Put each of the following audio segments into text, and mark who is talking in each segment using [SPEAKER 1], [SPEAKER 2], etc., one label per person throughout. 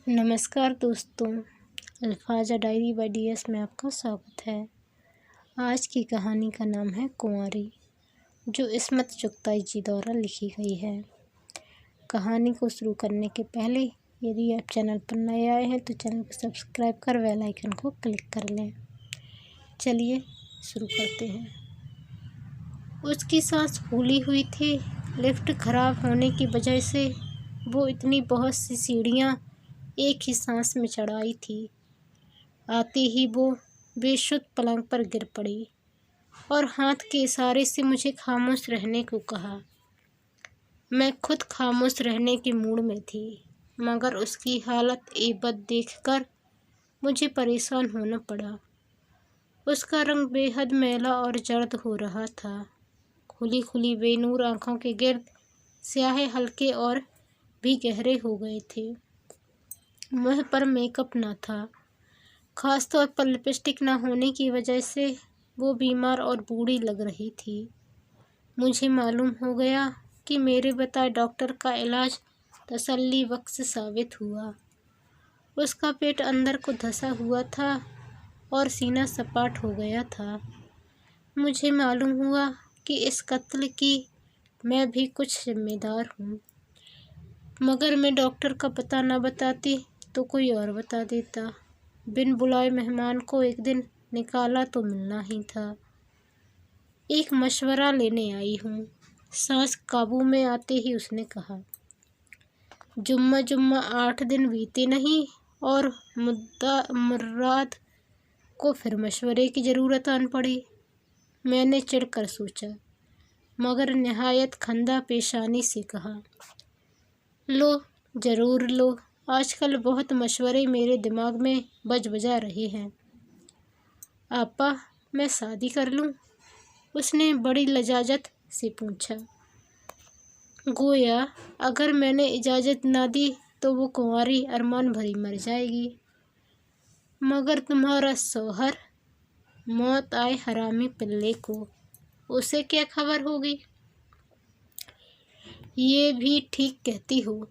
[SPEAKER 1] नमस्कार दोस्तों, अल्फाजा diary bye DS में आपका स्वागत है। आज की कहानी का नाम है कुंवारी, जो इस्मत चुगताई जी द्वारा लिखी गई है। कहानी को शुरू करने के पहले यदि आप चैनल पर नए आए हैं तो चैनल को सब्सक्राइब कर बेल आइकन को क्लिक कर लें। चलिए शुरू करते हैं। उसकी सांस फूली हुई थी। लिफ्ट खराब होने की वजह से वो इतनी बहुत सी सीढ़ियाँ एक ही सांस में चढ़ाई थी। आते ही वो बेशुद्ध पलंग पर गिर पड़ी और हाथ के इशारे से मुझे खामोश रहने को कहा। मैं खुद खामोश रहने के मूड में थी, मगर उसकी हालत एबद देखकर मुझे परेशान होना पड़ा। उसका रंग बेहद मैला और जर्द हो रहा था। खुली खुली बेनूर आँखों के गिर्द स्याहे हल्के और भी गहरे हो गए थे। मुँह पर मेकअप न था, खास तौर पर लिपस्टिक न होने की वजह से वो बीमार और बूढ़ी लग रही थी। मुझे मालूम हो गया कि मेरे बताए डॉक्टर का इलाज तसल्ली बख्श साबित हुआ। उसका पेट अंदर को धंसा हुआ था और सीना सपाट हो गया था। मुझे मालूम हुआ कि इस कत्ल की मैं भी कुछ जिम्मेदार हूँ, मगर मैं डॉक्टर का पता न बताती तो कोई और बता देता। बिन बुलाए मेहमान को एक दिन निकाला तो मिलना ही था। एक मशवरा लेने आई हूँ, सांस काबू में आते ही उसने कहा। जुम्मा 8 दिन बीते नहीं और मुर्राद को फिर मशवरे की ज़रूरत आन पड़ी। मैंने चिढ़कर सोचा, मगर निहायत खंदा पेशानी से कहा, लो ज़रूर लो, आजकल बहुत मशवरे मेरे दिमाग में बजा रहे हैं। आपा, मैं शादी कर लूँ? उसने बड़ी लजाजत से पूछा। गोया अगर मैंने इजाज़त ना दी तो वो कुंवारी अरमान भरी मर जाएगी। मगर तुम्हारा शौहर, मौत आए हरामी पिल्ले को, उसे क्या खबर होगी? ये भी ठीक कहती हो।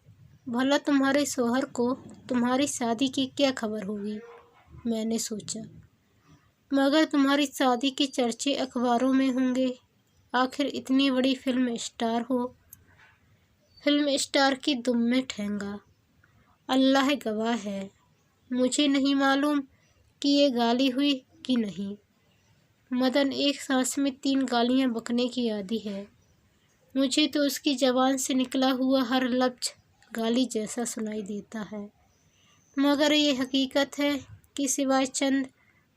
[SPEAKER 1] भला तुम्हारे शौहर को तुम्हारी शादी की क्या खबर होगी? मैंने सोचा। मगर तुम्हारी शादी के चर्चे अखबारों में होंगे। आखिर इतनी बड़ी फिल्म स्टार हो। फिल्म स्टार की दुम में ठेंगा। अल्लाह गवाह है, मुझे नहीं मालूम कि ये गाली हुई कि नहीं। मदन एक सांस में 3 गालियां बकने की आदी है। मुझे तो उसकी ज़बान से निकला हुआ हर लफ्ज़ गाली जैसा सुनाई देता है, मगर ये हकीकत है कि सिवाय चंद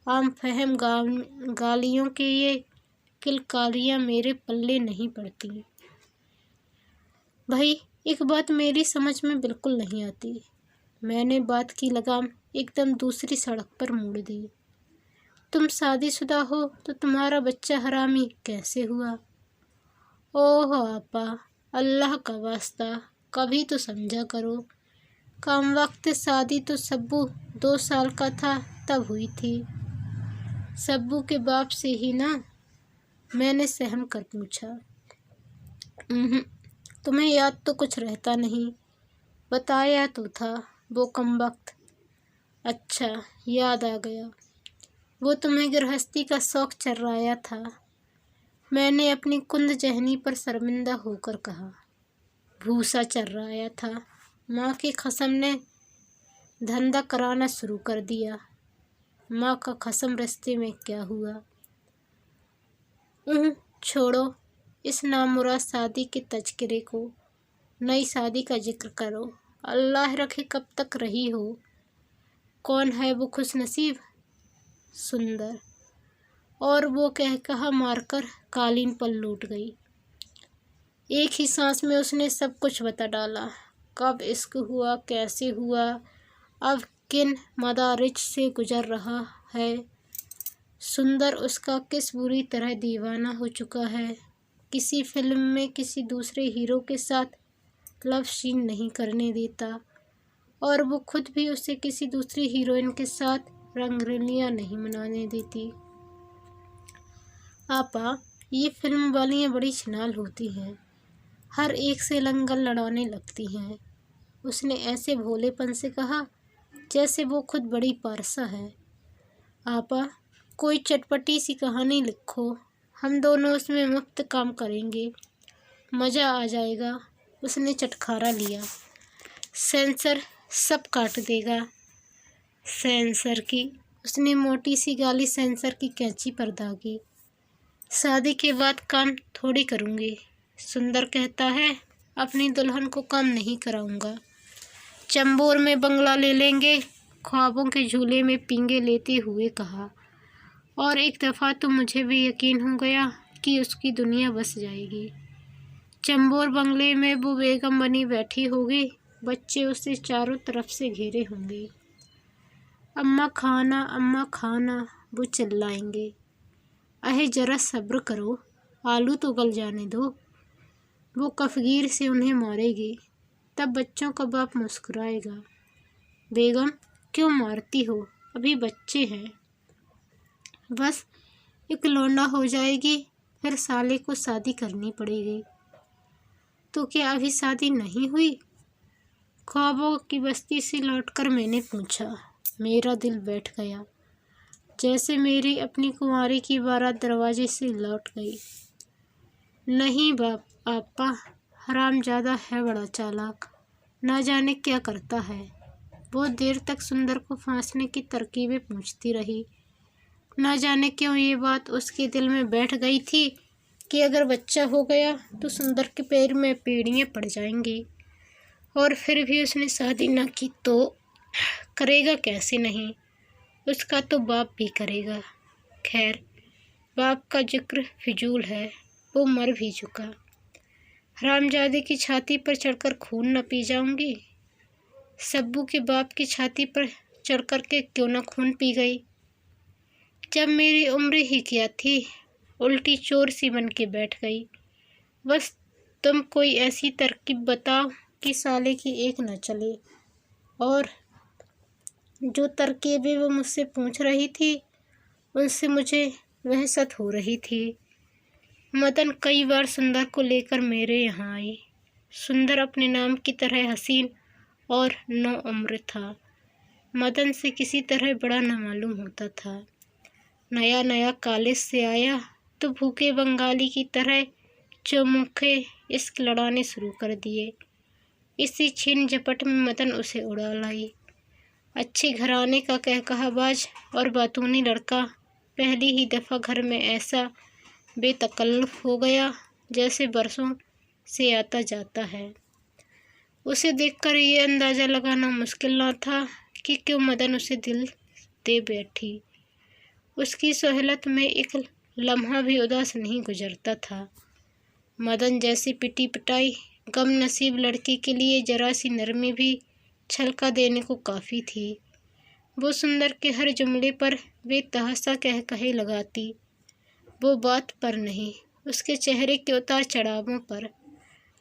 [SPEAKER 1] आम फहम गालियों के ये किलकारियाँ मेरे पल्ले नहीं पड़ती। भाई, एक बात मेरी समझ में बिल्कुल नहीं आती। मैंने बात की लगाम एकदम दूसरी सड़क पर मोड़ दी। तुम शादीशुदा हो तो तुम्हारा बच्चा हरामी कैसे हुआ? ओह आपा, अल्लाह का वास्ता कभी तो समझा करो। कम वक्त शादी तो सब्बू 2 साल का था तब हुई थी। सब्बू के बाप से ही ना? मैंने सहम कर पूछा। तुम्हें याद तो कुछ रहता नहीं, बताया तो था वो कम वक्त। अच्छा, याद आ गया। वो तुम्हें गृहस्थी का शौक चर्राया था। मैंने अपनी कुंद जहनी पर शर्मिंदा होकर कहा। भूसा चर्राया था। माँ की कसम ने धंधा कराना शुरू कर दिया। माँ का कसम रिश्ते में क्या हुआ? छोड़ो इस नामुराद शादी के तज़किरे को, नई शादी का जिक्र करो। अल्लाह रखे कब तक रही हो। कौन है वो खुशनसीब? सुंदर। और वो कहा मारकर कालीन पर लौट गई। एक ही सांस में उसने सब कुछ बता डाला। कब इश्क हुआ, कैसे हुआ, अब किन मदारिज से गुजर रहा है। सुंदर उसका किस बुरी तरह दीवाना हो चुका है। किसी फिल्म में किसी दूसरे हीरो के साथ लव सीन नहीं करने देता, और वो खुद भी उसे किसी दूसरी हीरोइन के साथ रंगरलियां नहीं मनाने देती। आपा, ये फिल्म वालियाँ बड़ी छिनाल होती हैं, हर एक से लंगर लड़ाने लगती हैं। उसने ऐसे भोलेपन से कहा जैसे वो खुद बड़ी पारसा है। आपा, कोई चटपटी सी कहानी लिखो, हम दोनों उसमें मुफ्त काम करेंगे, मज़ा आ जाएगा। उसने चटखारा लिया। सेंसर सब काट देगा। सेंसर की। उसने मोटी सी गाली सेंसर की कैंची पर दागी। शादी के बाद काम थोड़ी करूँगी। सुंदर कहता है अपनी दुल्हन को काम नहीं कराऊंगा। चंबोर में बंगला ले लेंगे, ख्वाबों के झूले में पींगे लेते हुए कहा। और एक दफ़ा तो मुझे भी यकीन हो गया कि उसकी दुनिया बस जाएगी। चंबोर बंगले में वो बेगम बनी बैठी होगी, बच्चे उसे चारों तरफ से घेरे होंगे। अम्मा खाना वो चिल्लाएंगे। अहे जरा सब्र करो, आलू तो गल जाने दो। वो कफगीर से उन्हें मारेगी। तब बच्चों का बाप मुस्कुराएगा। बेगम क्यों मारती हो, अभी बच्चे हैं। बस एक लौंडा हो जाएगी, फिर साले को शादी करनी पड़ेगी। तो क्या अभी शादी नहीं हुई? ख्वाबों की बस्ती से लौटकर मैंने पूछा। मेरा दिल बैठ गया, जैसे मेरी अपनी कुंवारी की बारात दरवाजे से लौट गई। नहीं बाप, आपा हरामजादा है, बड़ा चालाक, ना जाने क्या करता है। बहुत देर तक सुंदर को फांसने की तरकीबें पूछती रही। ना जाने क्यों ये बात उसके दिल में बैठ गई थी कि अगर बच्चा हो गया तो सुंदर के पैर में पीड़ियाँ पड़ जाएंगी। और फिर भी उसने शादी न की तो करेगा कैसे नहीं, उसका तो बाप भी करेगा। खैर, बाप का जिक्र फिजूल है, वो मर भी चुका। हरामजादे की छाती पर चढ़कर खून न पी जाऊंगी। सब्बू के बाप की छाती पर चढ़कर के क्यों न खून पी गई। जब मेरी उम्र ही क्या थी, उल्टी चोर सी बन के बैठ गई। बस तुम कोई ऐसी तरकीब बताओ कि साले की एक न चले। और जो तरकीबें वो मुझसे पूछ रही थी उनसे मुझे वहशत हो रही थी। मदन कई बार सुंदर को लेकर मेरे यहाँ आई। सुंदर अपने नाम की तरह हसीन और नौ उम्र था। मदन से किसी तरह बड़ा न मालूम होता था। नया नया कॉलेज से आया तो भूखे बंगाली की तरह चौमुखे इश्क लड़ाने शुरू कर दिए। इसी छीन झपट में मदन उसे उड़ा लाई। अच्छे घराने का कहकहाबाज और बातूनी लड़का पहली ही दफ़ा घर में ऐसा बेतकल्लुफ़ हो गया जैसे बरसों से आता जाता है। उसे देखकर ये अंदाज़ा लगाना मुश्किल न था कि क्यों मदन उसे दिल दे बैठी। उसकी सोहलत में एक लम्हा भी उदास नहीं गुजरता था। मदन जैसी पिटी पिटाई गम नसीब लड़की के लिए जरा सी नरमी भी छलका देने को काफ़ी थी। वो सुंदर के हर जुमले पर बेतहासा कह कहे लगाती। वो बात पर नहीं, उसके चेहरे के उतार चढ़ावों पर,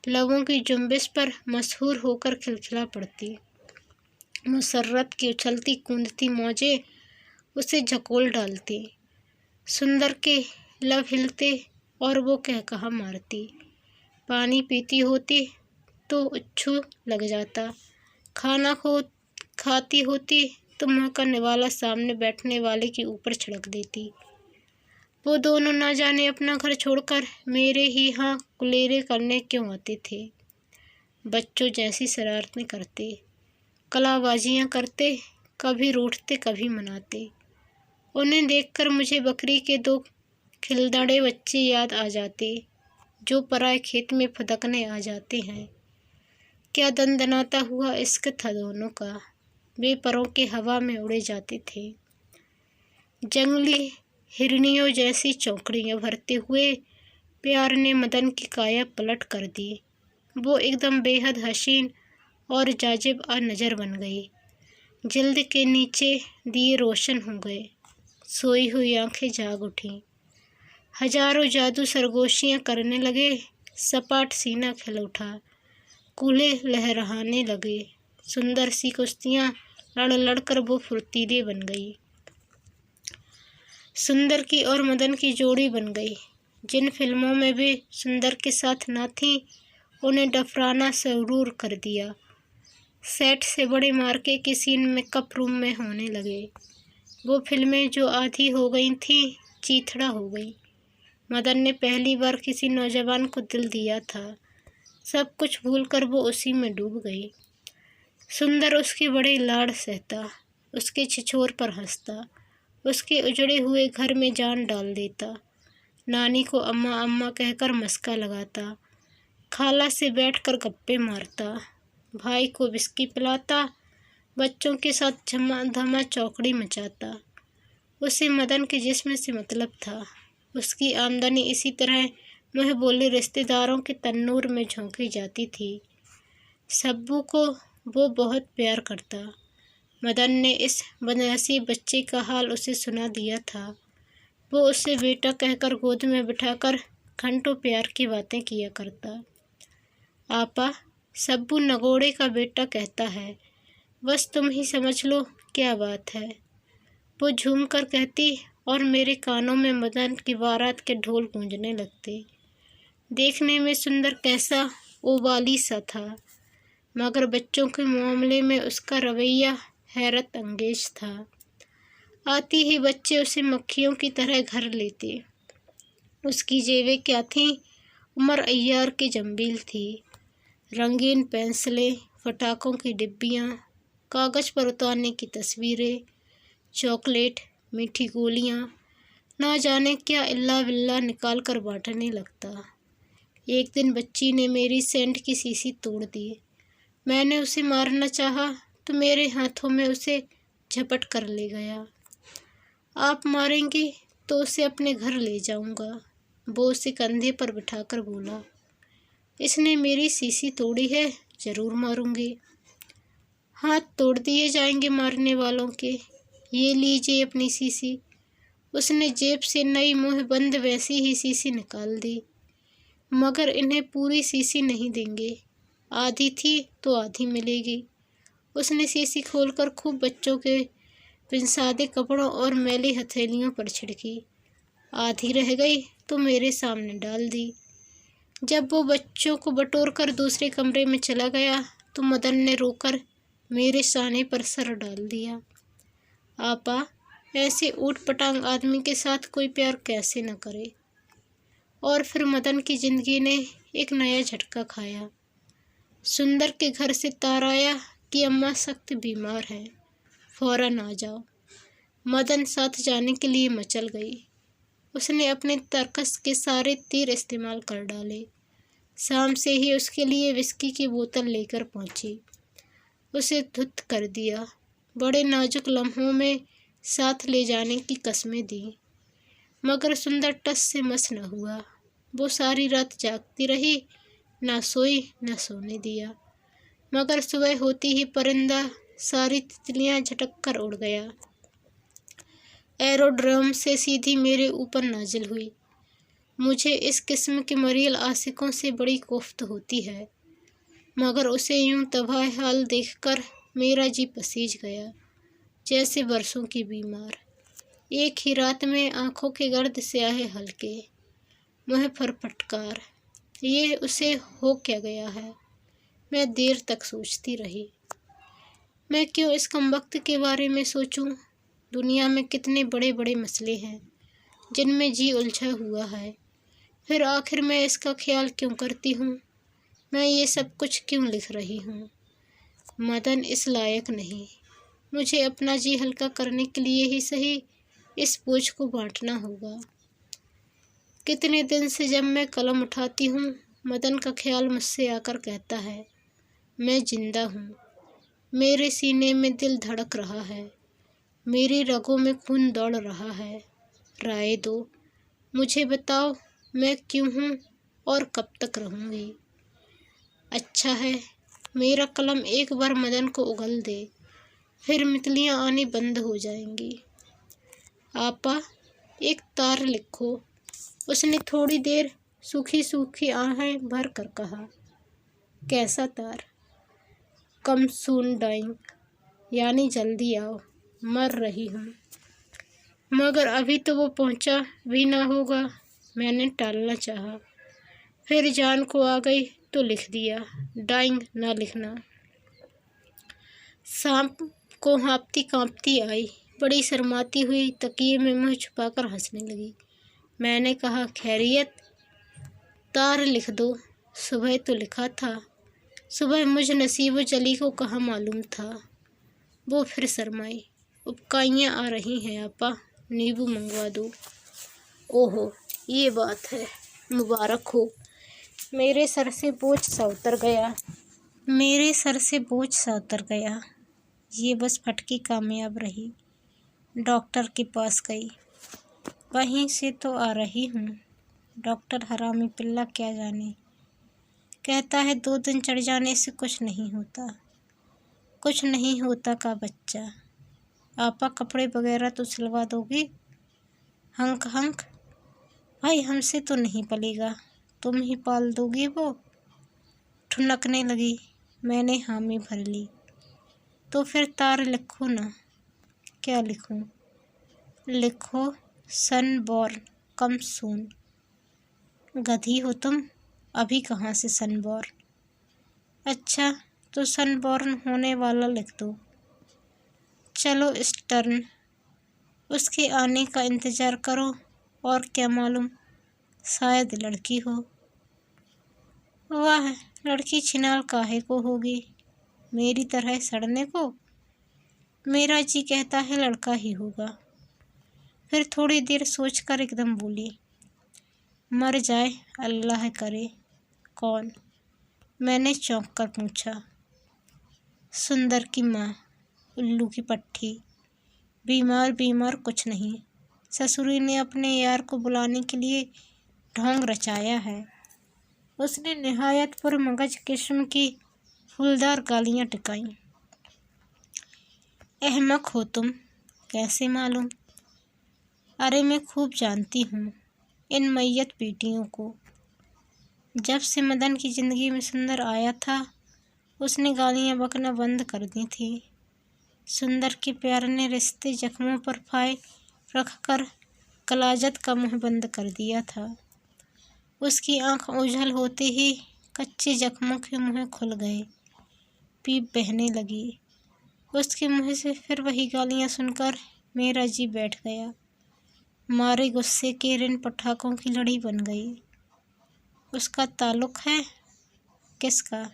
[SPEAKER 1] लबों की जुम्बिश पर मशहूर होकर खिलखिला पड़ती। मुसर्रत की उछलती कूदती मौजें उसे झकोल डालती। सुंदर के लब हिलते और वो कहकहा मारती। पानी पीती होती तो उच्छू लग जाता। खाना को खाती होती तो मुँह का निवाला सामने बैठने वाले के ऊपर छिड़क देती। वो दोनों ना जाने अपना घर छोड़कर मेरे ही यहाँ कुलेरे करने क्यों आते थे। बच्चों जैसी शरारतें करते, कलाबाजियाँ करते, कभी रूठते कभी मनाते। उन्हें देखकर मुझे बकरी के दो खिलदड़े बच्चे याद आ जाते जो पराए खेत में फुदकने आ जाते हैं। क्या दंदनाता हुआ इश्क था दोनों का, वे परों के हवा में उड़े जाते थे। जंगली हिरनियों जैसी चौकड़ियाँ भरते हुए प्यार ने मदन की काया पलट कर दी। वो एकदम बेहद हसीन और जाजिब आ नज़र बन गई। जल्द के नीचे दिए रोशन हो गए। सोई हुई आंखें जाग उठीं। हजारों जादू सरगोशियाँ करने लगे। सपाट सीना खिल उठा। कूल्हे लहराने लगे। सुंदर सी कुश्तियाँ लड़ लड़कर वो फुर्तीले बन गई। सुंदर की और मदन की जोड़ी बन गई। जिन फिल्मों में वे सुंदर के साथ ना थी उन्हें डफराना जरूर कर दिया। सेट से बड़े मार्के के सीन मेकअप रूम में होने लगे। वो फिल्में जो आधी हो गई थीं चीथड़ा हो गई। मदन ने पहली बार किसी नौजवान को दिल दिया था। सब कुछ भूलकर वो उसी में डूब गई। सुंदर उसके बड़े लाड़ सहता, उसके छिछोर पर हंसता, उसके उजड़े हुए घर में जान डाल देता। नानी को अम्मा अम्मा कहकर मस्का लगाता, खाला से बैठकर गप्पे मारता, भाई को विस्की पिलाता, बच्चों के साथ झमा धमा चौकड़ी मचाता। उसे मदन के जिस्म से मतलब था। उसकी आमदनी इसी तरह मुँह बोले रिश्तेदारों के तन्नूर में झोंकी जाती थी। सब्बू को वो बहुत प्यार करता। मदन ने इस बदनसीब बच्चे का हाल उसे सुना दिया था। वो उसे बेटा कहकर गोद में बिठाकर घंटों प्यार की बातें किया करता। आपा, सब्बू नगोड़े का बेटा कहता है, बस तुम ही समझ लो क्या बात है। वो झूम कर कहती और मेरे कानों में मदन की बारात के ढोल गूंजने लगते। देखने में सुंदर कैसा ओबाली सा था, मगर बच्चों के मामले में उसका रवैया हैरत अंगेज था। आती ही बच्चे उसे मक्खियों की तरह घर लेते। उसकी जेबें क्या थीं, उमर अय्यार की जंबील थी। रंगीन पेंसिलें, पटाखों की डिब्बियाँ, कागज़ पर उतारने की तस्वीरें, चॉकलेट, मीठी गोलियाँ, ना जाने क्या इल्ला बिल्ला निकाल कर बांटने लगता। एक दिन बच्ची ने मेरी सेंट की शीशी तोड़ दी। मैंने उसे मारना चाहा तो मेरे हाथों में उसे झपट कर ले गया। आप मारेंगी तो उसे अपने घर ले जाऊंगा, वो उसे कंधे पर बिठाकर बोला। इसने मेरी शीशी तोड़ी है, जरूर मारूंगी। हाथ तोड़ दिए जाएंगे मारने वालों के। ये लीजिए अपनी शीशी। उसने जेब से नई मुंह बंद वैसी ही शीशी निकाल दी। मगर इन्हें पूरी शीशी नहीं देंगे, आधी थी तो आधी मिलेगी। उसने शीशी खोलकर खूब बच्चों के पिनसादे कपड़ों और मैली हथेलियों पर छिड़की। आधी रह गई तो मेरे सामने डाल दी। जब वो बच्चों को बटोर कर दूसरे कमरे में चला गया तो मदन ने रोकर मेरे साने पर सर डाल दिया। आपा, ऐसे ऊट पटांग आदमी के साथ कोई प्यार कैसे न करे। और फिर मदन की जिंदगी ने एक नया झटका खाया। सुंदर के घर से तार आया कि अम्मा सख्त बीमार हैं, फौरन आ जाओ। मदन साथ जाने के लिए मचल गई। उसने अपने तरकस के सारे तीर इस्तेमाल कर डाले। शाम से ही उसके लिए विस्की की बोतल लेकर पहुंची। उसे धुत कर दिया। बड़े नाजुक लम्हों में साथ ले जाने की कस्में दी, मगर सुंदर टस से मस न हुआ। वो सारी रात जागती रही, ना सोई न सोने दिया। मगर सुबह होती ही परिंदा सारी तितलियां झटक कर उड़ गया। एरोड्रम से सीधी मेरे ऊपर नाजिल हुई। मुझे इस किस्म के मरील आशिकों से बड़ी कोफ्त होती है, मगर उसे यूं तबाह हाल देखकर मेरा जी पसीज गया, जैसे बरसों की बीमार। एक ही रात में आंखों के गर्द से आए हल्के, मुँह पर फटकार। ये उसे हो क्या गया है? मैं देर तक सोचती रही। मैं क्यों इस कमबख्त के बारे में सोचूं? दुनिया में कितने बड़े बड़े मसले हैं जिनमें जी उलझा हुआ है, फिर आखिर मैं इसका ख्याल क्यों करती हूँ? मैं ये सब कुछ क्यों लिख रही हूँ? मदन इस लायक नहीं। मुझे अपना जी हल्का करने के लिए ही सही इस बोझ को बांटना होगा। कितने दिन से जब मैं कलम उठाती हूँ, मदन का ख्याल मुझसे आकर कहता है, मैं जिंदा हूँ, मेरे सीने में दिल धड़क रहा है, मेरी रगों में खून दौड़ रहा है। राय दो, मुझे बताओ मैं क्यों हूँ और कब तक रहूँगी? अच्छा है, मेरा कलम एक बार मदन को उगल दे, फिर मितलियाँ आनी बंद हो जाएंगी। आपा, एक तार लिखो। उसने थोड़ी देर सूखी सूखी आहें भर कर कहा। कैसा तार? कम सून डाइंग, यानी जल्दी आओ, मर रही हूँ। मगर अभी तो वो पहुँचा भी ना होगा। मैंने टालना चाहा, फिर जान को आ गई तो लिख दिया, डाइंग ना लिखना। शाम को हाँफती काँपती आई, बड़ी शर्माती हुई तकिए में मुँह छुपाकर हंसने लगी। मैंने कहा, खैरियत? तार लिख दो। सुबह तो लिखा था। सुबह मुझ नसीबो जली को कहाँ मालूम था। वो फिर शर्माई। उपकाइयाँ आ रही हैं आपा, नींबू मंगवा दो। ओहो, ये बात है, मुबारक हो। मेरे सर से बोझ सा उतर गया। ये बस फटकी कामयाब रही। डॉक्टर के पास गई। वहीं से तो आ रही हूँ। डॉक्टर हरामी पिल्ला क्या जाने, कहता है 2 दिन चढ़ जाने से कुछ नहीं होता का बच्चा। आपा कपड़े वगैरह तो सिलवा दोगी? हंक हंक, भाई हमसे तो नहीं पलेगा, तुम ही पाल दोगी वो? ठुनकने लगी। मैंने हामी भर ली। तो फिर तार लिखो ना। क्या लिखूं? लिखो सनबॉर्न कम सून। गधी हो तुम, अभी कहाँ से सनबॉर्न? अच्छा, तो सनबॉर्न होने वाला लिख दो। चलो स्टर्न, उसके आने का इंतज़ार करो, और क्या मालूम, शायद लड़की हो। वाह, लड़की छिनाल काहे को होगी, मेरी तरह सड़ने को? मेरा जी कहता है लड़का ही होगा। फिर थोड़ी देर सोचकर एकदम बोली, मर जाए अल्लाह करे। कौन? मैंने चौंक कर पूछा। सुंदर की माँ, उल्लू की पट्टी। बीमार कुछ नहीं, ससुरी ने अपने यार को बुलाने के लिए ढोंग रचाया है। उसने निहायत पुरमगज किस्म की फूलदार गालियाँ टिकाईं। अहमक हो तुम, कैसे मालूम? अरे मैं खूब जानती हूँ इन मैयत बेटियों को। जब से मदन की ज़िंदगी में सुंदर आया था, उसने गालियाँ बकना बंद कर दी थी। सुंदर के प्यार ने रिश्ते जख्मों पर फाय रखकर कलाजत का मुँह बंद कर दिया था। उसकी आंख ओझल होते ही कच्चे जख्मों के मुँह खुल गए, पीप बहने लगी। उसके मुँह से फिर वही गालियाँ सुनकर मेरा जी बैठ गया। मारे गुस्से के रिन पटाखों की लड़ी बन गई। उसका ताल्लुक है? किसका?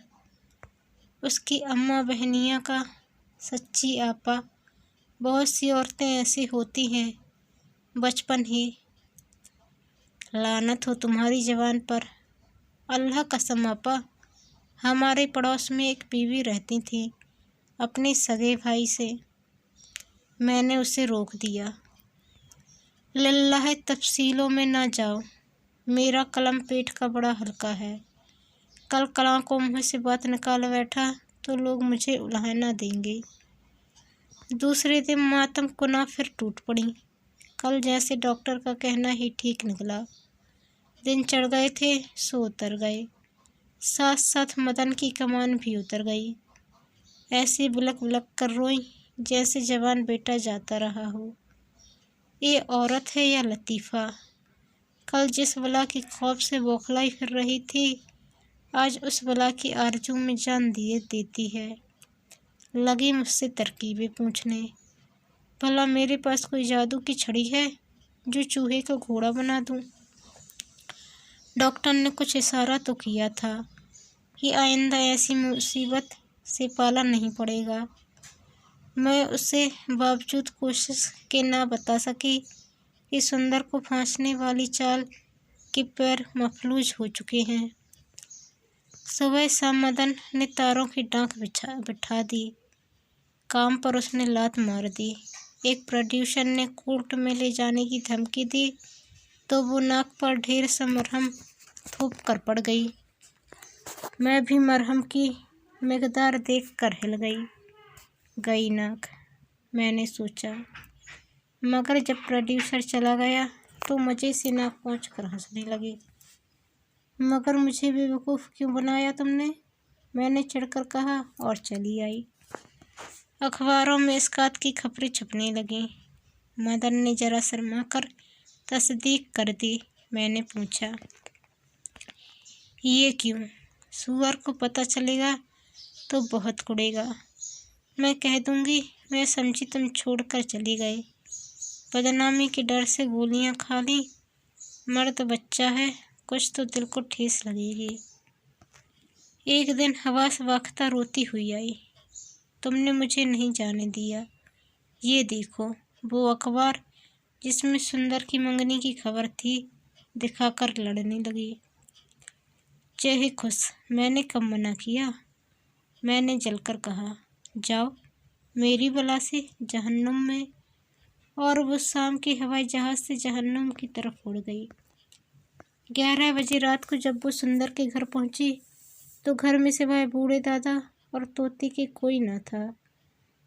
[SPEAKER 1] उसकी अम्मा बहनिया का। सच्ची आपा, बहुत सी औरतें ऐसी होती हैं, बचपन ही। लानत हो तुम्हारी जबान पर। अल्लाह कसम आपा, हमारे पड़ोस में एक बीवी रहती थी अपने सगे भाई से। मैंने उसे रोक दिया। लिल्लाह तफसीलों में ना जाओ, मेरा कलम पेट का बड़ा हल्का है। कल कला को मुँह से बात निकाल बैठा तो लोग मुझे उलाहना देंगे। दूसरे दिन मातम कुना फिर टूट पड़ी। कल जैसे डॉक्टर का कहना ही ठीक निकला। दिन चढ़ गए थे सो उतर गए, साथ साथ मदन की कमान भी उतर गई। ऐसे बिलक बिलक कर रोई जैसे जवान बेटा जाता रहा हो। ये औरत है या लतीफ़ा? कल जिस बला की खौफ से बौखलाई फिर रही थी, आज उस बला की आरज़ू में जान दिए देती है। लगी मुझसे तरकीबें पूछने, भला मेरे पास कोई जादू की छड़ी है जो चूहे को घोड़ा बना दूं? डॉक्टर ने कुछ इशारा तो किया था कि आइंदा ऐसी मुसीबत से पाला नहीं पड़ेगा। मैं उसे बावजूद कोशिश के ना बता सकी कि सुंदर को फांसने वाली चाल के पैर मफलूज हो चुके हैं। सुबह शाम मदन ने तारों की डांक बिठा दी। काम पर उसने लात मार दी। एक प्रोड्यूसर ने कोर्ट में ले जाने की धमकी दी तो वो नाक पर ढेर सा मरहम थूप कर पड़ गई। मैं भी मरहम की मिकदार देख कर हिल गई नाक, मैंने सोचा। मगर जब प्रोड्यूसर चला गया तो मज़े से नाक पहुँच कर हंसने लगी। मगर मुझे बेवकूफ़ क्यों बनाया तुमने? मैंने चिढ़कर कहा और चली आई। अखबारों में इस्कात की खबरें छपने लगीं। मदन ने जरा शर्मा कर तस्दीक कर दी। मैंने पूछा, ये क्यों? सुअर को पता चलेगा तो बहुत कुड़ेगा। मैं कह दूंगी मैं समझी तुम छोड़कर चली गए। बदनामी के डर से गोलियां खा ली। मर्द बच्चा है, कुछ तो दिल को ठेस लगेगी। एक दिन हवास वाख्ता रोती हुई आई। तुमने मुझे नहीं जाने दिया। ये देखो, वो अखबार जिसमें सुंदर की मंगनी की खबर थी दिखाकर लड़ने लगी। जय खुश, मैंने कब मना किया। मैंने जलकर कहा, जाओ मेरी बला से जहन्नुम में। और वो शाम के हवाई जहाज से जहन्नुम की तरफ उड़ गई। 11 बजे रात को जब वो सुंदर के घर पहुंची तो घर में सिवाय बूढ़े दादा और तोते के कोई न था।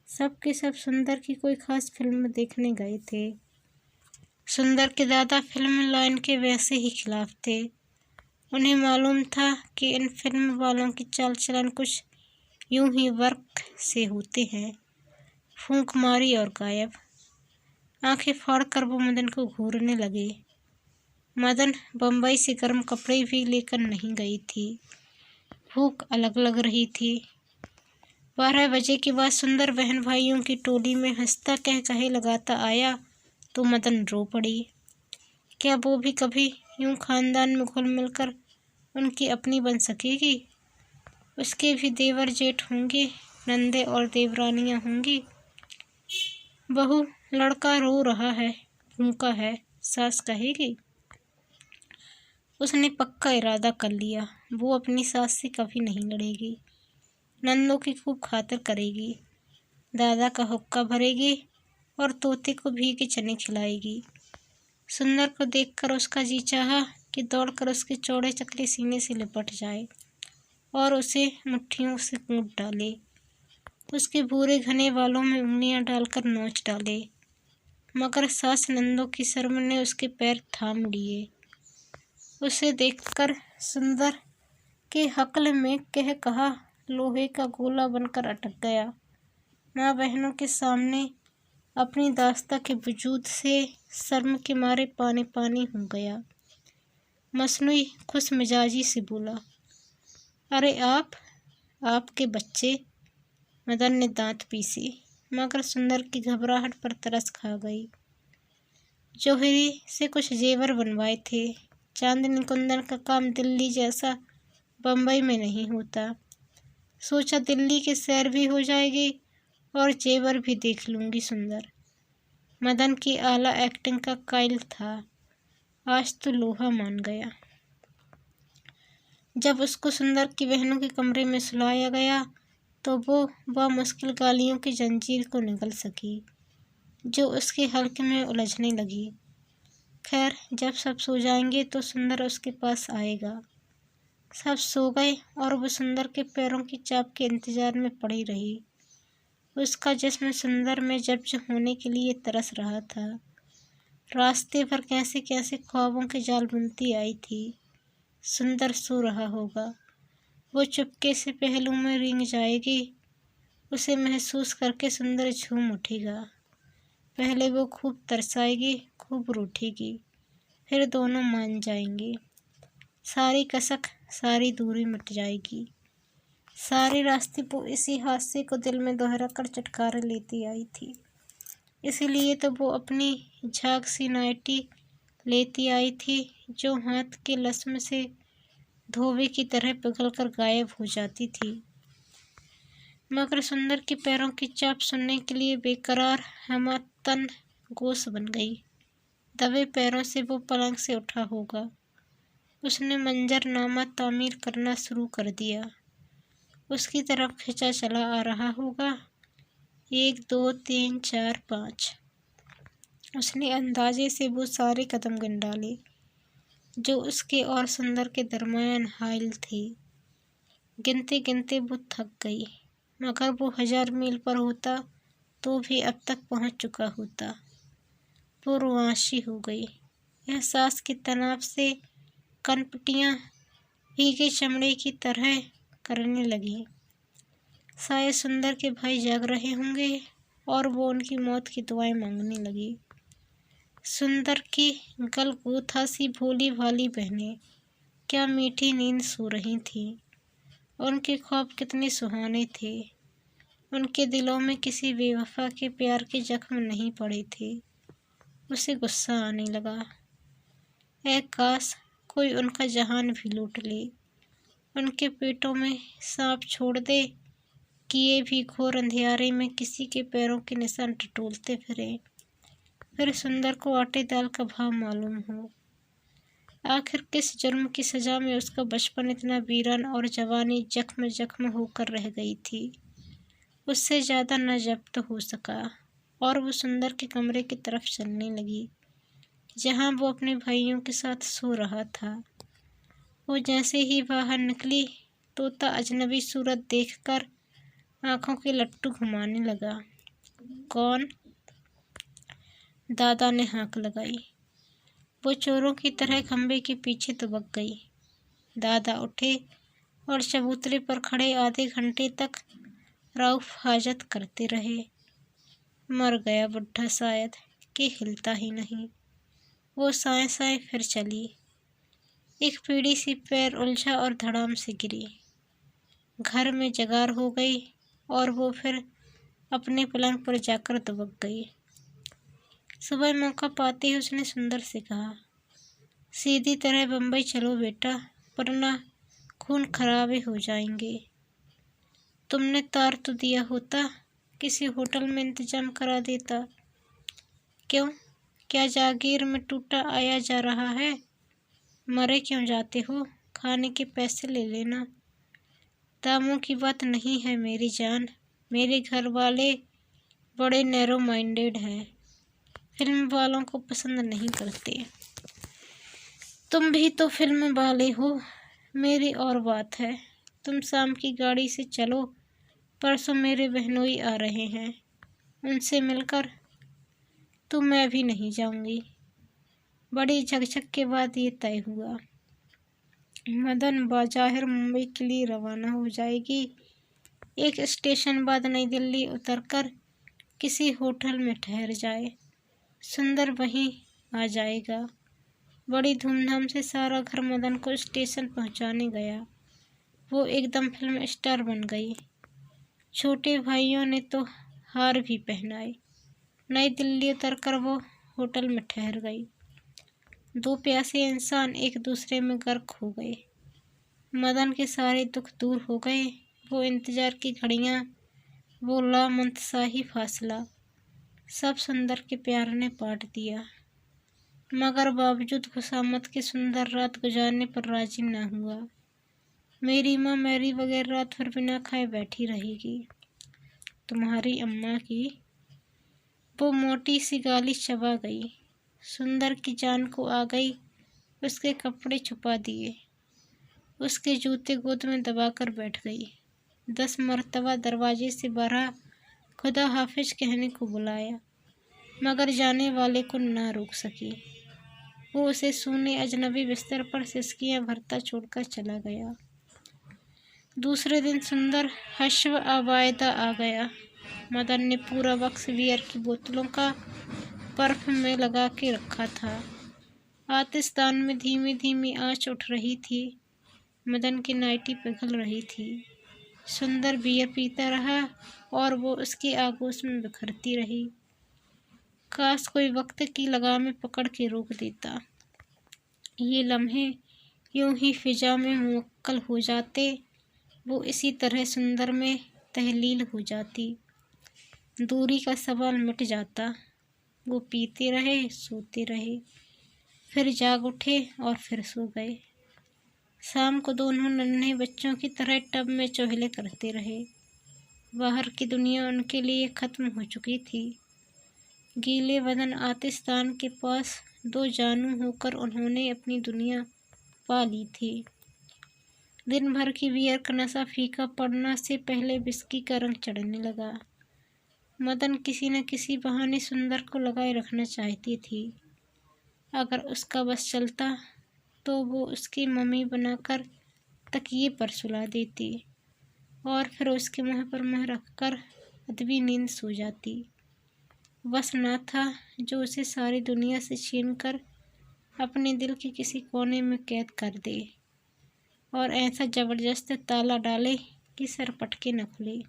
[SPEAKER 1] सब के सब सुंदर की कोई खास फिल्म देखने गए थे। सुंदर के दादा फिल्म लाइन के वैसे ही खिलाफ थे। उन्हें मालूम था कि इन फिल्म वालों की चाल चलन कुछ यूं ही वर्क से होते हैं, फूंक मारी और गायब। आंखें फाड़कर वो मदन को घूरने लगे। मदन बम्बई से गर्म कपड़े भी लेकर नहीं गई थी। भूख अलग लग रही थी। 12 बजे के बाद सुंदर बहन भाइयों की टोली में हंसता कह कहे लगाता आया तो मदन रो पड़ी। क्या वो भी कभी यूं खानदान में घुल मिलकर उनकी अपनी बन सकेगी। उसके भी देवर जेठ होंगे, नंदे और देवरानियां होंगी। बहू, लड़का रो रहा है, भूखा है, सास कहेगी। उसने पक्का इरादा कर लिया, वो अपनी सास से कभी नहीं लड़ेगी। नंदों की खूब खातिर करेगी, दादा का हुक्का भरेगी और तोते को भीगे चने खिलाएगी। सुंदर को देखकर उसका जी चाहा कि दौड़कर उसके चौड़े चकले सीने से लिपट जाए और उसे मुट्ठियों से कूट डाले, उसके भूरे घने बालों में उंगलियां डालकर नोच डाले। मगर सास नंदों की शर्म ने उसके पैर थाम लिए। उसे देखकर सुंदर के हक्ल में कह कहा लोहे का गोला बनकर अटक गया। माँ बहनों के सामने अपनी दास्ता के वजूद से शर्म के मारे पानी पानी हो गया। मसनूई खुश मिजाजी से बोला, अरे आपके बच्चे। मदन ने दांत पीसी, मगर सुंदर की घबराहट पर तरस खा गई। जौहरी से कुछ जेवर बनवाए थे। चांदनी कुंदन का काम दिल्ली जैसा बम्बई में नहीं होता। सोचा दिल्ली की सैर भी हो जाएगी और जेवर भी देख लूंगी। सुंदर मदन की आला एक्टिंग का कायल था। आज तो लोहा मान गया। जब उसको सुंदर की बहनों के कमरे में सुलाया गया तो वो मुश्किल गालियों की जंजीर को निगल सकी जो उसके हल्के में उलझने लगी। खैर, जब सब सो जाएंगे तो सुंदर उसके पास आएगा। सब सो गए और वो सुंदर के पैरों की चाप के इंतजार में पड़ी रही। उसका जिस्म सुंदर में जब्ज होने के लिए तरस रहा था। रास्ते भर कैसे कैसे ख्वाबों के जाल बुनती आई थी। सुंदर सो रहा होगा, वो चुपके से पहलू में रेंग जाएगी। उसे महसूस करके सुंदर झूम उठेगा। पहले वो खूब तरसाएगी, खूब रूठेगी, फिर दोनों मान जाएंगे। सारी कसक, सारी दूरी मिट जाएगी। सारे रास्ते वो इसी हादसे को दिल में दोहरा कर चटकारे लेती आई थी। इसीलिए तो वो अपनी झाग सी नाइटी लेती आई थी जो हाथ के लस्म से धोबे की तरह पिघलकर गायब हो जाती थी। मगर सुंदर के पैरों की चाप सुनने के लिए बेकरार हमतन गोश बन गई। दबे पैरों से वो पलंग से उठा होगा। उसने मंजरनामा तामीर करना शुरू कर दिया। उसकी तरफ खिंचा चला आ रहा होगा। 1 2 3 4 5। उसने अंदाजे से वो सारे कदम गिन डाले जो उसके और सुंदर के दरमियान हाइल थे। गिनते गिनते वो थक गई, मगर वो 1000 मील पर होता तो भी अब तक पहुंच चुका होता। वो रुआंशी हो गई। एहसास के तनाव से कनपटियां भीगे चमड़े की तरह करने लगी। शायद सुंदर के भाई जाग रहे होंगे और वो उनकी मौत की दुआएं मांगने लगी। सुंदर की गलगोथा सी भोली भाली बहनें क्या मीठी नींद सो रही थीं। उनके ख्वाब कितने सुहाने थे। उनके दिलों में किसी बेवफा के प्यार के जख्म नहीं पड़े थे। उसे गुस्सा आने लगा। काश कोई उनका जहान भी लूट ले, उनके पेटों में सांप छोड़ दे, कि ये भी घोर अंधियारे में किसी के पैरों के निशान टटोलते फिरे। फिर सुंदर को आटे दाल का भाव मालूम हो। आखिर किस जुर्म की सजा में उसका बचपन इतना वीरान और जवानी जख्म जख्म होकर रह गई थी। उससे ज़्यादा न जब्त हो सका और वो सुंदर के कमरे की तरफ चलने लगी, जहाँ वो अपने भाइयों के साथ सो रहा था। वो जैसे ही बाहर निकली, तोता अजनबी सूरत देखकर आंखों के लट्टू घुमाने लगा। कौन? दादा ने हाँक लगाई। वो चोरों की तरह खंबे के पीछे दुबक गई। दादा उठे और चबूतरे पर खड़े आधे घंटे तक रऊफ हाजत करते रहे। मर गया बुढ़ा शायद, कि हिलता ही नहीं। वो साए साए फिर चली। एक पीढ़ी सी पैर उलझा और धड़ाम से गिरी। घर में जगार हो गई और वो फिर अपने पलंग पर जाकर दुबक गई। सुबह मौका पाते ही उसने सुंदर से कहा, सीधी तरह बम्बई चलो बेटा, वरना खून खराबे हो जाएंगे। तुमने तार तो दिया होता, किसी होटल में इंतजाम करा देता। क्यों, क्या जागीर में टूटा आया जा रहा है? मरे क्यों जाते हो? खाने के पैसे ले लेना। दामों की बात नहीं है मेरी जान, मेरे घर वाले बड़े नैरो माइंडेड हैं, फिल्म वालों को पसंद नहीं करते। तुम भी तो फिल्म वाले हो। मेरी और बात है, तुम शाम की गाड़ी से चलो, परसों मेरे बहनोई आ रहे हैं, उनसे मिलकर। तो मैं भी नहीं जाऊंगी। बड़ी झकझक के बाद ये तय हुआ। मदन बाजाहिर मुंबई के लिए रवाना हो जाएगी। एक स्टेशन बाद नई दिल्ली उतरकर किसी होटल में ठहर जाए। सुंदर वहीं आ जाएगा। बड़ी धूमधाम से सारा घर मदन को स्टेशन पहुंचाने गया। वो एकदम फिल्म स्टार बन गई। छोटे भाइयों ने तो हार भी पहनाए। नई दिल्ली उतरकर वो होटल में ठहर गई। दो प्यासे इंसान एक दूसरे में गर्क हो गए। मदन के सारे दुख दूर हो गए। वो इंतजार की घड़ियां, वो लामंतशाही फासला, सब सुंदर के प्यार ने पाट दिया। मगर बावजूद खुशामद के सुंदर रात गुजारने पर राजी न हुआ। मेरी माँ मैरी बगैर रात भर बिना खाए बैठी रहेगी। तुम्हारी अम्मा की वो मोटी सी गाली चबा गई। सुंदर की जान को आ गई। उसके कपड़े छुपा दिए, उसके जूते गोद में दबाकर बैठ गई। 10 मरतबा दरवाजे से बाहर खुदा हाफिज कहने को बुलाया, मगर जाने वाले को ना रोक सकी। वो उसे सूने अजनबी बिस्तर पर सिसकियां भरता छोड़कर चला गया। दूसरे दिन सुंदर हश्व आबायदा आ गया। मदन ने पूरा बक्स बियर की बोतलों का बर्फ में लगा के रखा था। आतिशदान में धीमी धीमी आंच उठ रही थी। मदन की नाइटी पिघल रही थी। सुंदर बियर पीता रहा और वो उसकी आगोश में बिखरती रही। काश कोई वक्त की लगामें पकड़ के रोक देता। ये लम्हे यूं ही फिजा में मुवक्कल हो जाते। वो इसी तरह सुंदर में तहलील हो जाती। दूरी का सवाल मिट जाता। वो पीते रहे, सोते रहे, फिर जाग उठे और फिर सो गए। शाम को दोनों नन्हे बच्चों की तरह टब में चौहले करते रहे। बाहर की दुनिया उनके लिए खत्म हो चुकी थी। गीले बदन आतिशदान के पास दो जानू होकर उन्होंने अपनी दुनिया पा ली थी। दिन भर की बियर का नशा फीका पड़ना से पहले विस्की का रंग चढ़ने लगा। मदन किसी न किसी बहाने सुंदर को लगाए रखना चाहती थी। अगर उसका बस चलता तो वो उसकी मम्मी बनाकर तकिए पर सुला देती और फिर उसके मुँह पर मुँह रखकर अदबी नींद सो जाती। बस ना था जो उसे सारी दुनिया से छीनकर अपने दिल के किसी कोने में कैद कर दे और ऐसा जबरदस्त ताला डाले कि सर पटके न खुले।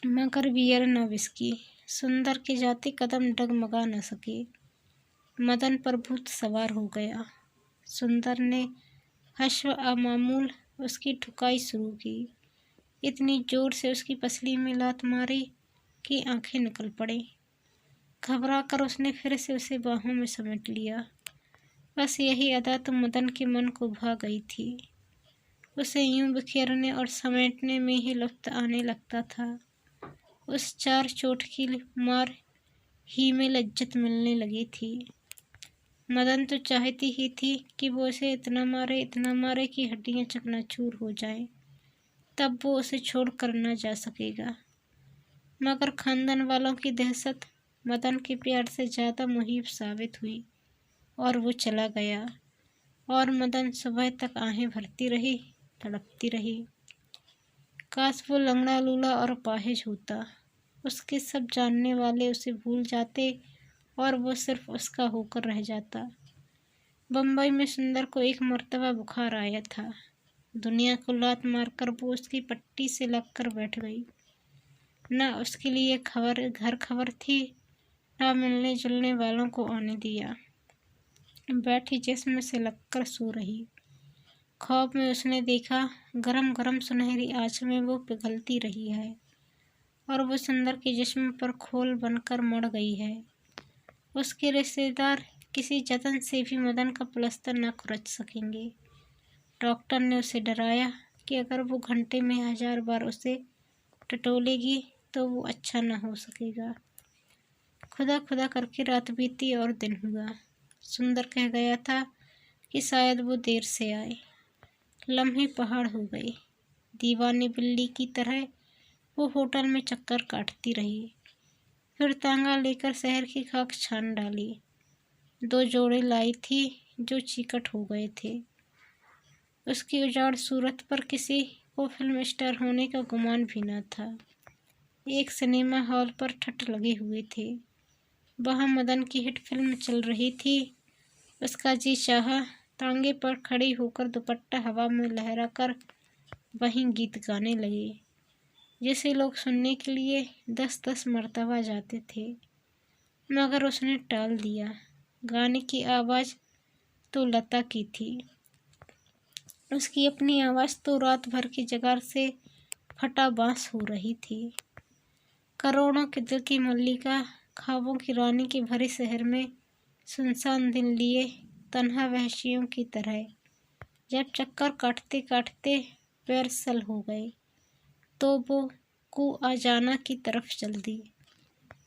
[SPEAKER 1] मगर बियर न विस्की। सुंदर के जाते कदम डगमगा न सके। मदन पर भूत सवार हो गया। सुंदर ने हश्व अमामूल उसकी ठुकाई शुरू की। इतनी जोर से उसकी पसली में लात मारी कि आंखें निकल पड़ी। घबरा कर उसने फिर से उसे बाहों में समेट लिया। बस यही अदा तो मदन के मन को भा गई थी। उसे यूं बिखेरने और समेटने में ही लुत्फ आने लगता था। उस चार चोट की मार ही में लज्जत मिलने लगी थी। मदन तो चाहती ही थी कि वो उसे इतना मारे कि हड्डियां चकनाचूर हो जाएं। तब वो उसे छोड़ कर न जा सकेगा। मगर खानदान वालों की दहशत मदन के प्यार से ज़्यादा मुहीब साबित हुई और वो चला गया। और मदन सुबह तक आहें भरती रही, तड़पती रही। काश वो लंगड़ा लूला और अपाहिज होता। उसके सब जानने वाले उसे भूल जाते और वो सिर्फ उसका होकर रह जाता। बम्बई में सुंदर को एक मर्तबा बुखार आया था। दुनिया को लात मारकर वो उसकी पट्टी से लगकर बैठ गई। न उसके लिए घर खबर थी, न मिलने जुलने वालों को आने दिया। बैठी जिस्म से लगकर सो रही। ख्वाब में उसने देखा गरम गरम सुनहरी आँच में वो पिघलती रही है और वो सुंदर के जिस्म पर खोल बनकर मर गई है। उसके रिश्तेदार किसी जतन से भी मदन का प्लास्टर न खुरच सकेंगे। डॉक्टर ने उसे डराया कि अगर वो घंटे में 1000 बार उसे टटोलेगी तो वो अच्छा न हो सकेगा। खुदा खुदा करके रात बीती और दिन हुआ। सुंदर कह गया था कि शायद वो देर से आए। लम्हे पहाड़ हो गए। दीवानी बिल्ली की तरह वो होटल में चक्कर काटती रही। फिर तांगा लेकर शहर की खाक छान डाली। 2 जोड़े लाई थी जो चिकट हो गए थे। उसकी उजाड़ सूरत पर किसी को फिल्म स्टार होने का गुमान भी न था। एक सिनेमा हॉल पर ठट लगे हुए थे। वहाँ मदन की हिट फिल्म चल रही थी। उसका जी चाहा तांगे पर खड़ी होकर दुपट्टा हवा में लहराकर वहीं गीत गाने लगे, जिसे लोग सुनने के लिए 10-10 मर्तबा जाते थे। मगर उसने टाल दिया। गाने की आवाज़ तो लता की थी। उसकी अपनी आवाज़ तो रात भर की जगार से फटा बांस हो रही थी। करोड़ों के दिल की मल्लिका ख्वाबों की रानी के भरे शहर में सुनसान दिन लिए तन्हा वहशियों की तरह जब चक्कर काटते काटते पैर सल हो गए तो वो आजाना की तरफ चल दी।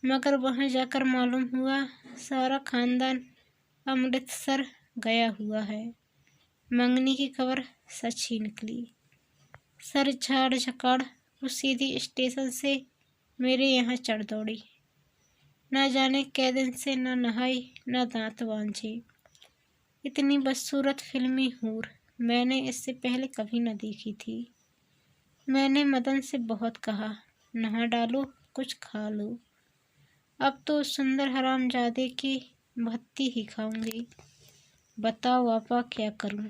[SPEAKER 1] मगर वहाँ जाकर मालूम हुआ सारा खानदान अमृतसर गया हुआ है। मंगनी की खबर सच ही निकली। सर झाड़ झकाड़ वो सीधी स्टेशन से मेरे यहाँ चढ़ दौड़ी। न जाने कै दिन से न नहाई न दांत बांझे। इतनी बदसूरत फिल्मी हूर मैंने इससे पहले कभी न देखी थी। मैंने मदन से बहुत कहा, नहा डालो, कुछ खा लो। अब तो सुंदर हरामजादे की भत्ती ही खाऊंगी। बताओ आपा क्या करूं?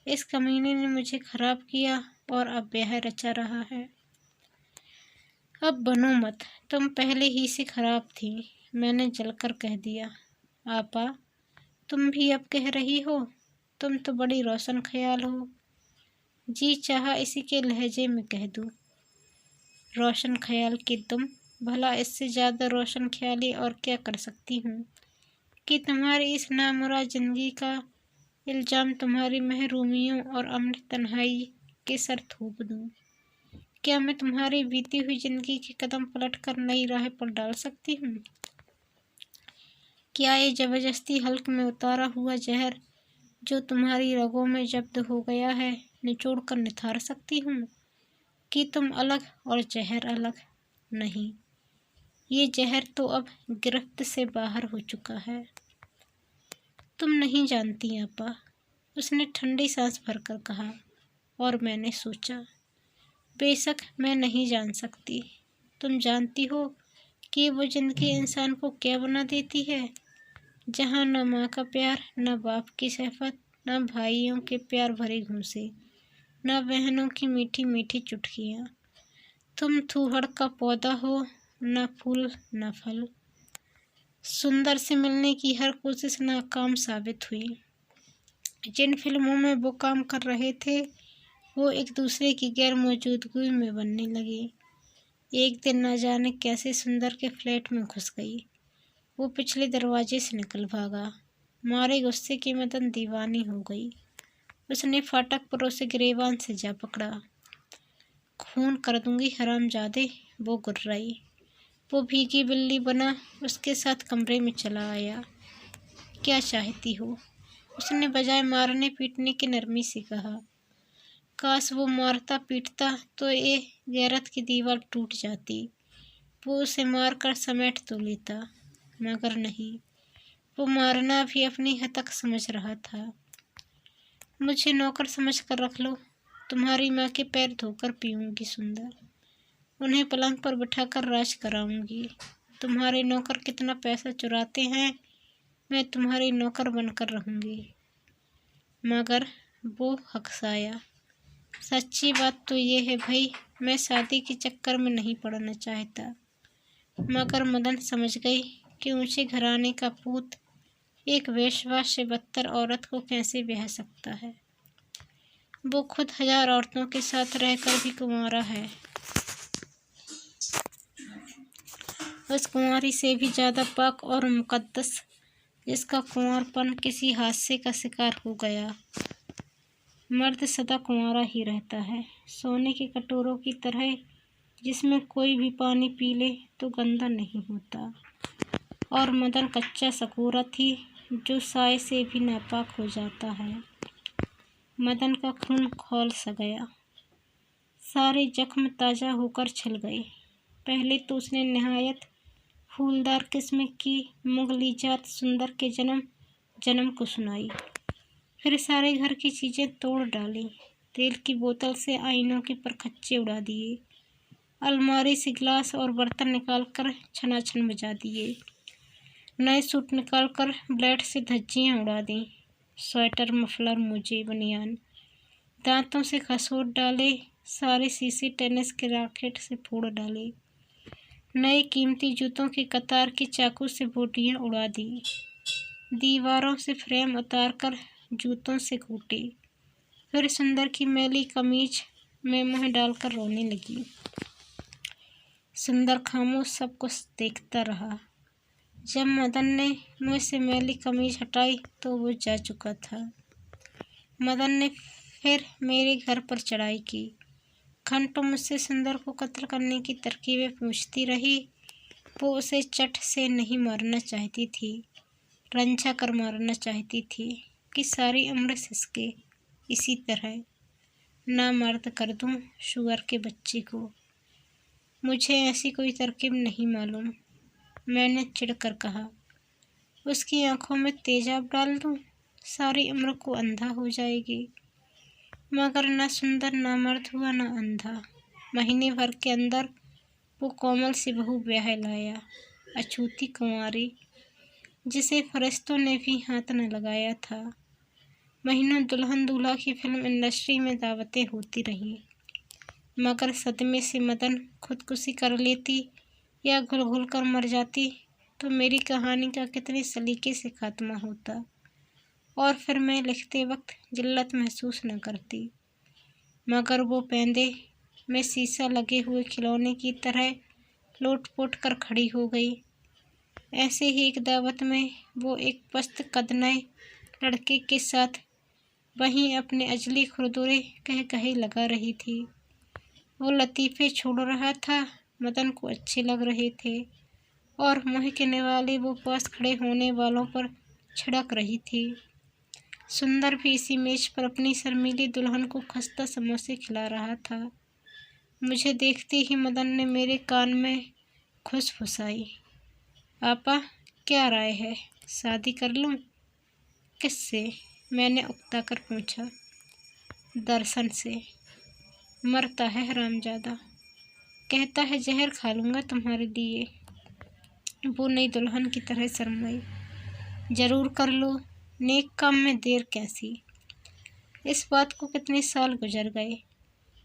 [SPEAKER 1] इस कमीने ने मुझे खराब किया और अब ब्याह रचा रहा है। अब बनो मत, तुम पहले ही से खराब थी। मैंने जलकर कह दिया। आपा, तुम भी अब कह रही हो? तुम तो बड़ी रोशन ख्याल हो। जी चाहा इसी के लहजे में कह दूं। रोशन ख्याल की तुम, भला इससे ज़्यादा रोशन ख्याली और क्या कर सकती हूँ कि तुम्हारी इस नामुराद जिंदगी का इल्ज़ाम तुम्हारी महरूमियों और अमर तन्हाई के सर थोप दूँ। क्या मैं तुम्हारी बीती हुई जिंदगी के कदम पलट कर नई राह पर डाल सकती हूँ? क्या ये जबरदस्ती हल्क में उतारा हुआ जहर जो तुम्हारी रगों में जब्त हो गया है निचोड़ कर निथार सकती हूँ कि तुम अलग और जहर अलग? नहीं, ये जहर तो अब गिरफ्त से बाहर हो चुका है। तुम नहीं जानती आपा, उसने ठंडी सांस भरकर कहा। और मैंने सोचा, बेशक मैं नहीं जान सकती। तुम जानती हो कि वो जिंदगी इंसान को क्या बना देती है, जहाँ न माँ का प्यार, न बाप की शफ़क़त, न भाइयों के प्यार भरे घूंसे, न बहनों की मीठी मीठी चुटकियाँ। तुम थूहड़ का पौधा हो, न फूल न फल। सुंदर से मिलने की हर कोशिश नाकाम साबित हुई। जिन फिल्मों में वो काम कर रहे थे वो एक दूसरे की गैर मौजूदगी में बनने लगे। एक दिन न जाने कैसे सुंदर के फ्लैट में घुस गई। वो पिछले दरवाजे से निकल भागा। मारे गुस्से की मदन दीवानी हो गई। उसने फाटक पर उसे गिरेबान से जा पकड़ा। खून कर दूंगी हरामजादे, वो गुर्राई। वो भीगी बिल्ली बना उसके साथ कमरे में चला आया। क्या चाहती हो? उसने बजाय मारने पीटने की नरमी से कहा। काश वो मारता पीटता तो ये गैरत की दीवार टूट जाती। वो उसे मारकर समेट तो लेता, मगर नहीं। वो मारना भी अपनी हद तक समझ रहा था। मुझे नौकर समझ कर रख लो, तुम्हारी माँ के पैर धोकर पीऊंगी सुंदर। उन्हें पलंग पर बिठाकर राज कराऊंगी। तुम्हारे नौकर कितना पैसा चुराते हैं, मैं तुम्हारी नौकर बनकर रहूंगी। मगर वो हकसाया। सच्ची बात तो ये है भाई, मैं शादी के चक्कर में नहीं पड़ना चाहता। मगर मदन समझ गई कि ऊंचे घराने का पूत एक वेश्या से बदतर औरत को कैसे ब्याह सकता है। वो खुद 1000 औरतों के साथ रहकर भी कुंवारा है। उस कुंवारी से भी ज्यादा पाक और मुकद्दस, जिसका कुंवारपन किसी हादसे का शिकार हो गया। मर्द सदा कुंवारा ही रहता है, सोने के कटोरों की तरह, जिसमें कोई भी पानी पी ले तो गंदा नहीं होता। और मदन कच्चा सकोरा थी, जो साए से भी नापाक हो जाता है। मदन का खून खौल सा गया। सारे जख्म ताज़ा होकर छल गए। पहले तो उसने निहायत फूलदार किस्म की मुगली जात सुंदर के जन्म को सुनाई। फिर सारे घर की चीज़ें तोड़ डाली। तेल की बोतल से आईनों के परखच्चे उड़ा दिए। अलमारी से गिलास और बर्तन निकालकर छनाछन बजा दिए। नए सूट निकालकर ब्लेड से धज्जियाँ उड़ा दी। स्वेटर, मफलर, मोजे, बनियान दांतों से खसोट डाले। सारे शीशे टेनिस के रैकेट से फोड़ डाले। नए कीमती जूतों की कतार की चाकू से बोटियाँ उड़ा दी। दीवारों से फ्रेम उतारकर जूतों से कूटे। फिर सुंदर की मैली कमीज में मुँह डालकर रोने लगी। सुंदर खामोश सब कुछ देखता रहा। जब मदन ने मुँह से मैली कमीज हटाई तो वो जा चुका था। मदन ने फिर मेरे घर पर चढ़ाई की। घंटों मुझसे सुंदर को कत्ल करने की तरकीबें पूछती रही। वो उसे चट से नहीं मारना चाहती थी, रंझा कर मारना चाहती थी कि सारी उम्र सिसके। इसी तरह नामर्द कर दूं शुगर के बच्चे को। मुझे ऐसी कोई तरकीब नहीं मालूम, मैंने चिढ़कर कहा। उसकी आंखों में तेजाब डाल दूं, सारी उम्र को अंधा हो जाएगी। मगर न सुंदर नामर्द हुआ न अंधा। महीने भर के अंदर वो कोमल सी बहू ब्याह लाया, अछूती कुंवारी, जिसे फरिश्तों ने भी हाथ न लगाया था। महीनों दुल्हन दूल्हा की फिल्म इंडस्ट्री में दावतें होती रहीं, मगर सदमे से मदन खुदकुशी कर लेती या घुल घुल कर मर जाती तो मेरी कहानी का कितने सलीके से खात्मा होता, और फिर मैं लिखते वक्त जिल्लत महसूस न करती। मगर वो पेंदे में शीशा लगे हुए खिलौने की तरह लोट-पोट कर खड़ी हो गई। ऐसे ही एक दावत में वो एक पस्त कदनए लड़के के साथ वहीं अपने अजली खुरदुरे कह कहे लगा रही थी। वो लतीफ़े छोड़ रहा था, मदन को अच्छे लग रहे थे, और मुँह के निवाले वो पास खड़े होने वालों पर छिड़क रही थी। सुंदर भी इसी मेज पर अपनी शर्मीली दुल्हन को खस्ता समोसे खिला रहा था। मुझे देखते ही मदन ने मेरे कान में फुसफुसाई, आपा क्या राय है, शादी कर लूं? किससे? मैंने उकता कर पूछा। दर्शन से। मरता है हरामजादा, कहता है जहर खा लूँगा तुम्हारे लिए। वो नई दुल्हन की तरह शर्माई। जरूर कर लो, नेक काम में देर कैसी। इस बात को कितने साल गुजर गए,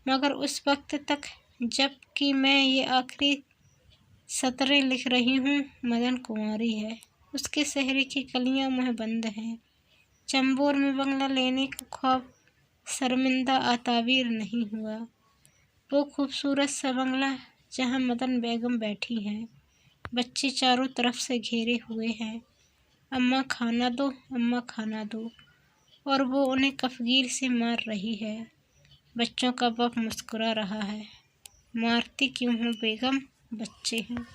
[SPEAKER 1] मगर उस वक्त तक जबकि मैं ये आखिरी सतरें लिख रही हूँ। मदन कुंवारी है, उसके शहर की गलियां मुँह बंद हैं। चंबोर में बंगला लेने का ख्वाब शर्मिंदा आतावीर नहीं हुआ। वो खूबसूरत सा बंगला जहाँ मदन बेगम बैठी हैं, बच्चे चारों तरफ से घेरे हुए हैं। अम्मा खाना दो, अम्मा खाना दो, और वो उन्हें कफगीर से मार रही है। बच्चों का बाप मुस्कुरा रहा है। मारती क्यों हो बेगम, बच्चे हैं।